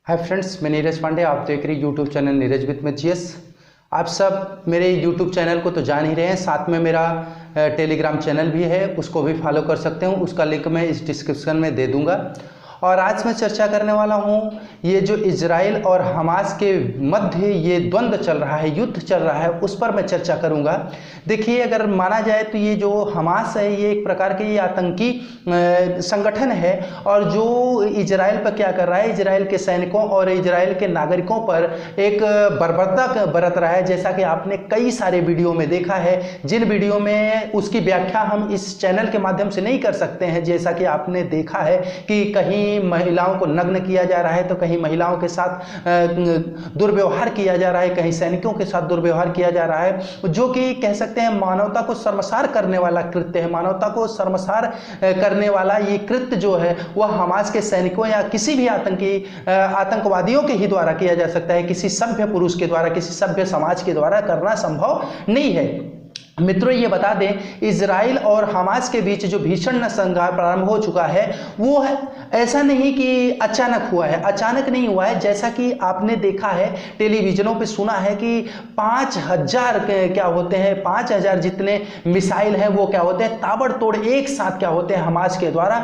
Hi friends, मैं नीरज पांडे। आप देख रहे यूट्यूब चैनल नीरज विद में जीएस। आप सब मेरे यूट्यूब चैनल को तो जान ही रहे हैं, साथ में मेरा टेलीग्राम चैनल भी है, उसको भी फॉलो कर सकते हो। उसका लिंक मैं इस डिस्क्रिप्शन में दे दूंगा। और आज मैं चर्चा करने वाला हूँ ये जो इजराइल और हमास के मध्य ये द्वंद्व चल रहा है, युद्ध चल रहा है, उस पर मैं चर्चा करूँगा। देखिए, अगर माना जाए तो ये जो हमास है ये एक प्रकार के ये आतंकी संगठन है, और जो इजराइल पर क्या कर रहा है, इजराइल के सैनिकों और इजराइल के नागरिकों पर एक बर्बरता बरत रहा है। जैसा कि आपने कई सारे वीडियो में देखा है, जिन वीडियो में उसकी व्याख्या हम इस चैनल के माध्यम से नहीं कर सकते हैं। जैसा कि आपने देखा है कि कहीं महिलाओं को नग्न किया जा रहा है, तो कहीं महिलाओं के साथ दुर्व्यवहार किया जा रहा है, कहीं सैनिकों के साथ दुर्व्यवहार किया जा रहा है, जो कि कह सकते हैं मानवता को शर्मसार करने वाला कृत्य है। मानवता को शर्मसार करने वाला ये कृत्य जो है वह हमास के सैनिकों या किसी भी आतंकवादियों के ही द्वारा किया जा सकता है। किसी सभ्य पुरुष के द्वारा, किसी सभ्य समाज के द्वारा करना संभव नहीं है। मित्रों, ये बता दें, इजराइल और हमास के बीच जो भीषण संघर्ष प्रारंभ हो चुका है वो है ऐसा नहीं कि अचानक हुआ है, अचानक नहीं हुआ है। जैसा कि आपने देखा है, टेलीविजनों पे सुना है कि 5000 क्या होते हैं, 5000 जितने मिसाइल हैं वो क्या होते हैं, ताबड़तोड़ एक साथ क्या होते हैं हमास के द्वारा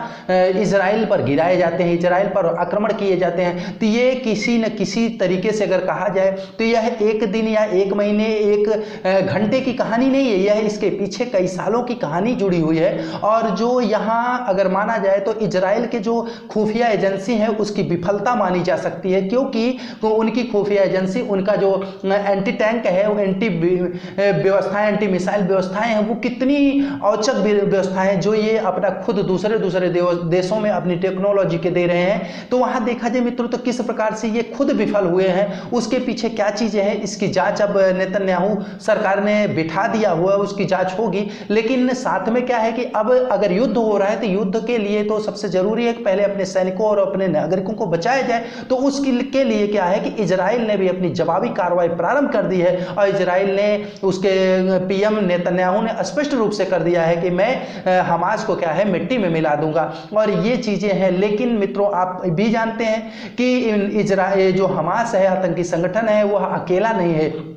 इजराइल पर गिराए जाते हैं, इजराइल पर आक्रमण किए जाते हैं। तो ये किसी न किसी तरीके से अगर कहा जाए तो यह एक दिन या एक महीने, एक घंटे की कहानी नहीं है, यह इसके पीछे कई सालों की कहानी जुड़ी हुई है। और जो यहाँ अगर माना जाए तो इजराइल के जो खुफिया एजेंसी है उसकी विफलता मानी जा सकती है, क्योंकि उनकी खुफिया एजेंसी, उनका जो एंटी टैंक है, वो एंटी व्यवस्थाएं, एंटी मिसाइल व्यवस्थाएं हैं, वो कितनी औचक व्यवस्थाएं हैं जो ये अपना खुद दूसरे देशों में अपनी टेक्नोलॉजी के दे रहे हैं। तो वहां देखा जाए मित्रों, तो किस प्रकार से ये खुद विफल हुए हैं, उसके पीछे क्या चीजें हैं, इसकी जांच अब नेतन्याहू सरकार ने बिठा दिया हुआ, उसकी जांच होगी। लेकिन साथ में क्या है कि अब अगर युद्ध हो रहा है तो युद्ध के लिए तो सबसे जरूरी है कि पहले अपने सैनिकों और अपने नागरिकों को बचाया जाए। तो उसके लिए क्या है कि इजराइल ने भी अपनी जवाबी कार्रवाई प्रारंभ कर दी है, और इजराइल ने, उसके पीएम नेतन्याहू ने स्पष्ट रूप से कर दिया है कि मैं हमास को क्या है, मिट्टी में मिला दूंगा। और ये चीजें हैं। लेकिन मित्रों, आप भी जानते हैं कि इजराइल जो हमास है, आतंकी संगठन है, वह अकेला नहीं है।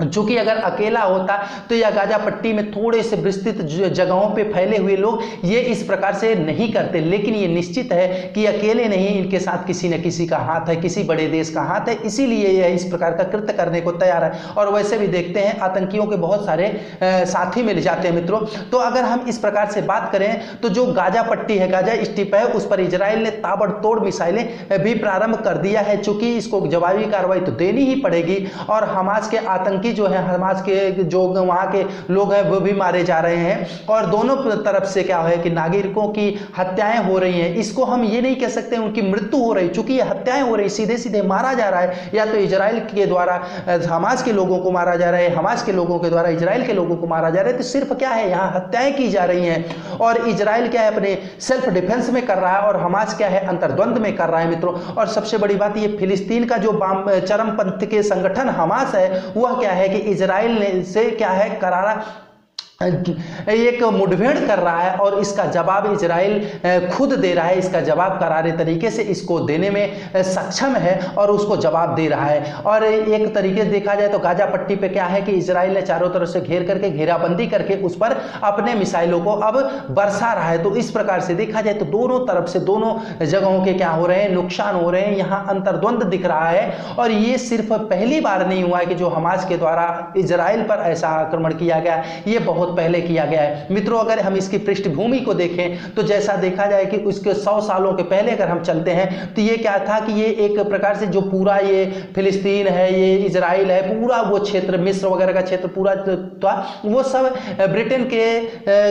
चूंकि अगर अकेला होता तो या गाजा पट्टी में थोड़े से विस्तृत जगहों पे फैले हुए लोग ये इस प्रकार से नहीं करते। लेकिन ये निश्चित है कि अकेले नहीं, इनके साथ किसी न किसी का हाथ है, किसी बड़े देश का हाथ है, इसीलिए यह इस प्रकार का कृत्य करने को तैयार है। और वैसे भी देखते हैं आतंकियों के बहुत सारे साथी मिल जाते हैं मित्रों। तो अगर हम इस प्रकार से बात करें तो जो गाजा पट्टी है, गाजा स्ट्रिप है, उस पर इजराइल ने ताबड़तोड़ मिसाइलें भी प्रारंभ कर दिया है। चूंकि इसको जवाबी कार्रवाई तो देनी ही पड़ेगी, और हमास के आतंकी जो है, हमास के जो वहां के लोग हैं वो भी मारे जा रहे हैं, और दोनों तरफ से क्या है कि नागरिकों की हत्याएं हो रही हैं। इसको हम ये नहीं कह सकते उनकी मृत्यु हो रही, चूंकि ये हत्याएं हो रही, सीधे सीधे मारा जा रहा है, या तो इजराइल के द्वारा हमास के लोगों को मारा जा रहा है, हमास के लोगों के द्वारा इजराइल के लोगों को मारा जा रहा है। तो सिर्फ क्या है, यहाँ हत्याएं की जा रही हैं, और इजराइल क्या है अपने सेल्फ डिफेंस में कर रहा है, और हमास क्या है अंतर्द्वंद में कर रहा है मित्रों। और सबसे बड़ी बात, ये फिलिस्तीन का जो चरमपंथ के संगठन हमास है, वह क्या है कि इजराइल ने से क्या है करारा एक मुठभेड़ कर रहा है, और इसका जवाब इजराइल खुद दे रहा है। इसका जवाब करारे तरीके से इसको देने में सक्षम है, और उसको जवाब दे रहा है। और एक तरीके से देखा जाए तो गाजा पट्टी पे क्या है कि इजराइल ने चारों तरफ से घेर करके, घेराबंदी करके उस पर अपने मिसाइलों को अब बरसा रहा है। तो इस प्रकार से देखा जाए तो दोनों तरफ से, दोनों जगहों के क्या हो रहे हैं, नुकसान हो रहे हैं, यहाँ अंतर्द्वंद दिख रहा है। और ये सिर्फ पहली बार नहीं हुआ है कि जो हमास के द्वारा इजराइल पर ऐसा आक्रमण किया गया, ये बहुत पहले किया गया है मित्रों। अगर हम इसकी पृष्ठभूमि को देखें तो जैसा देखा जाए कि उसके 100 सालों के पहले अगर हम चलते हैं तो ये क्या था कि ये एक प्रकार से जो पूरा ये फिलिस्तीन है, ये इजराइल है, पूरा वो क्षेत्र, मिस्र वगैरह का क्षेत्र पूरा था, वो सब ब्रिटेन के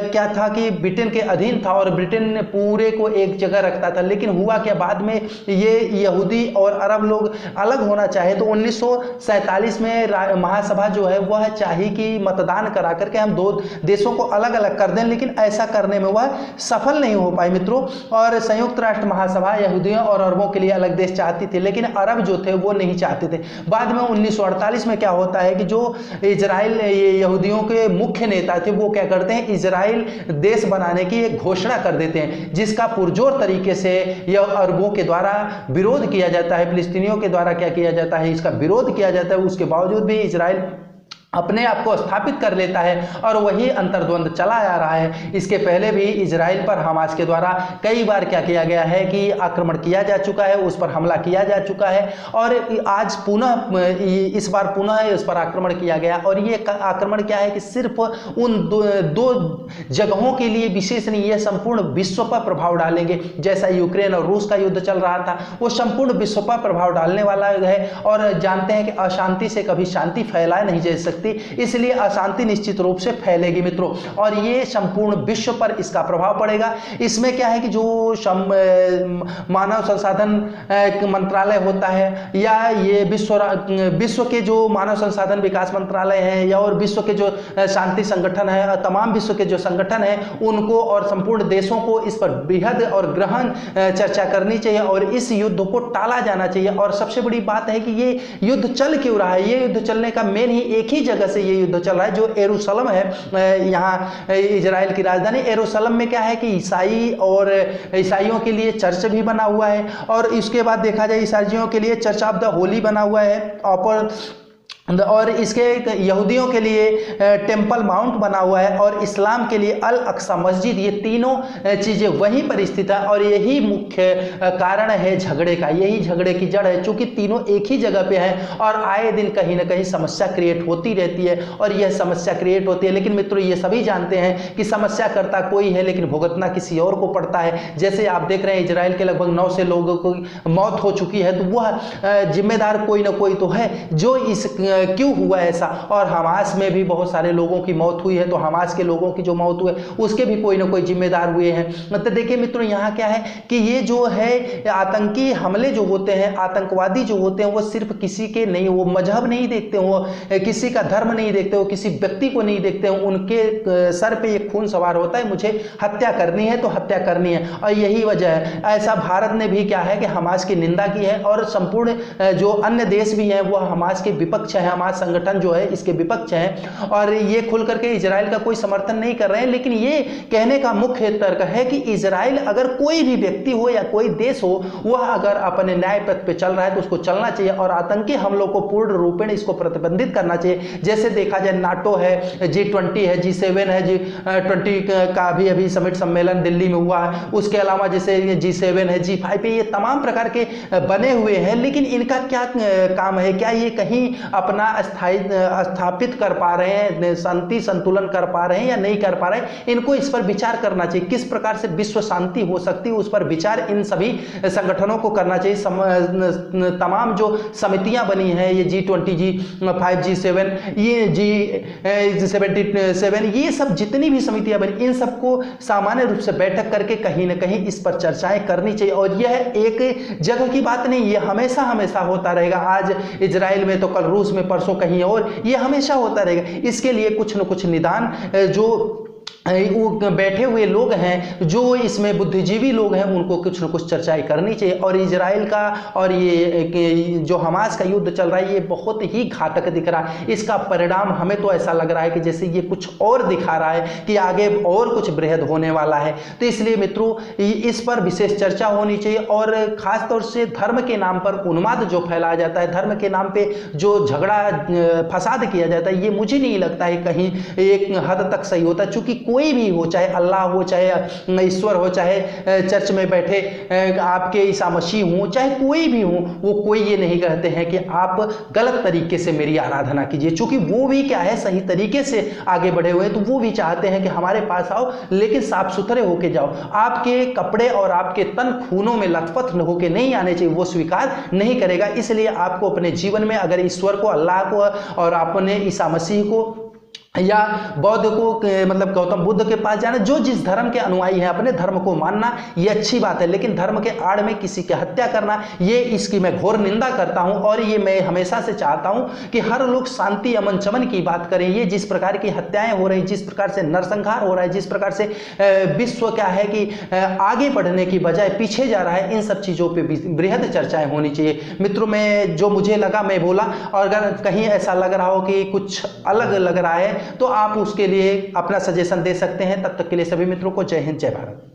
क्या था कि ब्रिटेन के अधीन था, और ब्रिटेन ने पूरे को एक जगह रखता था। लेकिन हुआ क्या, बाद में ये यहूदी और अरब लोग अलग होना चाहे, तो 1947 में महासभा जो है वह चाही कि मतदान करा करके हम दो देशों को अलग अलग कर दें, लेकिन ऐसा करने में वह सफल नहीं हो पाए मित्रों। और संयुक्त राष्ट्र महासभा यहूदियों और अरबों के लिए अलग देश चाहती थी, लेकिन अरब जो थे वो नहीं चाहते थे। बाद में 1948 में क्या होता है कि जो इजराइल यहूदियों के मुख्य नेता थे वो क्या करते हैं, इजराइल देश बनाने की एक घोषणा कर देते हैं, जिसका पुरजोर तरीके से यह अरबों के द्वारा विरोध किया जाता है, फिलिस्तीनियों के द्वारा क्या किया जाता है, इसका विरोध किया जाता है। उसके बावजूद भी इजराइल अपने आप को स्थापित कर लेता है और वही अंतर्द्वंद चला आ रहा है। इसके पहले भी इजराइल पर हमास के द्वारा कई बार क्या किया गया है कि आक्रमण किया जा चुका है, उस पर हमला किया जा चुका है और आज पुनः इस बार पुनः उस पर आक्रमण किया गया। और ये आक्रमण क्या है कि सिर्फ उन दो जगहों के लिए विशेष नहीं, यह संपूर्ण विश्व पर प्रभाव डालेंगे। जैसा यूक्रेन और रूस का युद्ध चल रहा था, वो संपूर्ण विश्व पर प्रभाव डालने वाला है और जानते हैं कि अशांति से कभी शांति फैलाए नहीं जा सकती, इसलिए अशांति निश्चित रूप से फैलेगी मित्रों और ये संपूर्ण विश्व पर इसका प्रभाव पड़ेगा। इसमें क्या है कि जो मानव संसाधन मंत्रालय होता है या ये विश्व के जो मानव संसाधन विकास मंत्रालय है या और विश्व के जो शांति संगठन है, तमाम विश्व के जो संगठन है, उनको और संपूर्ण देशों को इस पर बृहद और गहन चर्चा करनी चाहिए और इस युद्ध को टाला जाना चाहिए। और सबसे बड़ी बात है कि ये युद्ध चल क्यों रहा है, ये युद्ध चलने का मेन ही एक ही जगह से ये युद्ध चल रहा है, जो यरूशलेम है। यहाँ इजराइल की राजधानी यरूशलेम में क्या है कि ईसाई और ईसाइयों के लिए चर्च भी बना हुआ है और इसके बाद देखा जाए ईसाइयों के लिए चर्च ऑफ द होली बना हुआ है और इसके यहूदियों के लिए टेम्पल माउंट बना हुआ है और इस्लाम के लिए अल अक्सा मस्जिद। ये तीनों चीज़ें वहीं पर स्थित है और यही मुख्य कारण है झगड़े का, यही झगड़े की जड़ है, चूंकि तीनों एक ही जगह पे हैं और आए दिन कहीं ना कहीं समस्या क्रिएट होती रहती है और यह समस्या क्रिएट होती है। लेकिन मित्रों ये सभी जानते हैं कि समस्या करता कोई है लेकिन भुगतना किसी और को पड़ता है। जैसे आप देख रहे हैं इजराइल के लगभग 9 से लोगों को मौत हो चुकी है, तो वह जिम्मेदार कोई ना कोई तो है जो इस क्यों हुआ ऐसा। और हमास में भी बहुत सारे लोगों की मौत हुई है, तो हमास के लोगों की जो मौत हुई है उसके भी कोई ना कोई जिम्मेदार हुए हैं। मतलब देखिए मित्रों यहाँ क्या है कि ये जो है आतंकी हमले जो होते हैं, आतंकवादी जो होते हैं, वो सिर्फ किसी के नहीं, वो मजहब नहीं देखते, वो किसी का धर्म नहीं देखते, वो किसी व्यक्ति को नहीं देखते, उनके सर पे एक खून सवार होता है, मुझे हत्या करनी है तो हत्या करनी है। और यही वजह है, ऐसा भारत ने भी क्या है कि हमास की निंदा की है और संपूर्ण जो अन्य देश भी हैं वो हमास के विपक्ष है, हमास संगठन जो है इसके विपक्ष है और ये खुल करके इजराइल का कोई समर्थन नहीं कर रहे हैं। लेकिन ये कहने का मुख्य तर्क है कि इजराइल अगर कोई भी व्यक्ति हो या कोई देश हो, वह अगर अपने न्याय पथ पे चल रहा है तो उसको चलना चाहिए और आतंकी हमलों को पूर्ण रूपेण इसको प्रतिबंधित करना चाहिए। जैसे देखा जाए नाटो है, G20 है, G7 है, G20 का भी अभी समिट सम्मेलन दिल्ली में हुआ है, उसके अलावा जैसे G7 है, G5 है, ये तमाम प्रकार के बने हुए हैं। लेकिन इनका क्या काम है, क्या ये कहीं अपना स्थापित कर पा रहे हैं, शांति संतुलन कर पा रहे हैं या नहीं कर पा रहे हैं? इनको इस पर विचार करना चाहिए, किस प्रकार से विश्व शांति हो सकती है उस पर विचार इन सभी संगठनों को करना चाहिए। तमाम जो समितियां बनी हैं, ये G20, G5, G7, ये G77, ये सब जितनी भी समितियां बनी, इन सबको सामान्य रूप से बैठक करके कहीं ना कहीं इस पर चर्चाएं करनी चाहिए। और यह एक जगह की बात नहीं, ये हमेशा हमेशा होता रहेगा। आज इजराइल में तो कल रूस में, परसों कहीं और, ये हमेशा होता रहेगा। इसके लिए कुछ न कुछ निदान जो बैठे हुए लोग हैं, जो इसमें बुद्धिजीवी लोग हैं, उनको कुछ न कुछ चर्चाएं करनी चाहिए। और इजराइल का और ये जो हमास का युद्ध चल रहा है, ये बहुत ही घातक दिख रहा है। इसका परिणाम हमें तो ऐसा लग रहा है कि जैसे ये कुछ और दिखा रहा है कि आगे और कुछ बृहद होने वाला है। तो इसलिए मित्रों इस पर विशेष चर्चा होनी चाहिए और खासतौर से धर्म के नाम पर उन्माद जो फैलाया जाता है, धर्म के नाम पर जो झगड़ा फसाद किया जाता है, ये मुझे नहीं लगता है कहीं एक हद तक सही होता है। चूंकि कोई भी हो, चाहे अल्लाह हो, चाहे ईश्वर हो, चाहे चर्च में बैठे आपके ईसा मसीह हो, चाहे कोई भी हो, वो कोई ये नहीं कहते हैं कि आप गलत तरीके से मेरी आराधना कीजिए। चूंकि वो भी क्या है, सही तरीके से आगे बढ़े हुए हैं, तो वो भी चाहते हैं कि हमारे पास आओ लेकिन साफ सुथरे होके जाओ। आपके कपड़े और आपके तन खूनों में लथपथ होके नहीं आने चाहिए, वो स्वीकार नहीं करेगा। इसलिए आपको अपने जीवन में अगर ईश्वर को, अल्लाह को और अपने ईसा मसीह को या बौद्ध को मतलब गौतम बुद्ध के पास जाना, जो जिस धर्म के अनुयायी है अपने धर्म को मानना ये अच्छी बात है, लेकिन धर्म के आड़ में किसी की हत्या करना ये इसकी मैं घोर निंदा करता हूं। और ये मैं हमेशा से चाहता हूं कि हर लोग शांति अमन चमन की बात करें। ये जिस प्रकार की हत्याएं हो रही, जिस प्रकार से नरसंहार हो रहा है, जिस प्रकार से विश्व क्या है कि आगे बढ़ने की बजाय पीछे जा रहा है, इन सब चीज़ों पर बृहद चर्चाएं होनी चाहिए। मित्रों में जो मुझे लगा मैं बोला, और अगर कहीं ऐसा लग रहा हो कि कुछ अलग लग रहा है तो आप उसके लिए अपना सजेशन दे सकते हैं। तब तक के लिए सभी मित्रों को जय हिंद, जय भारत।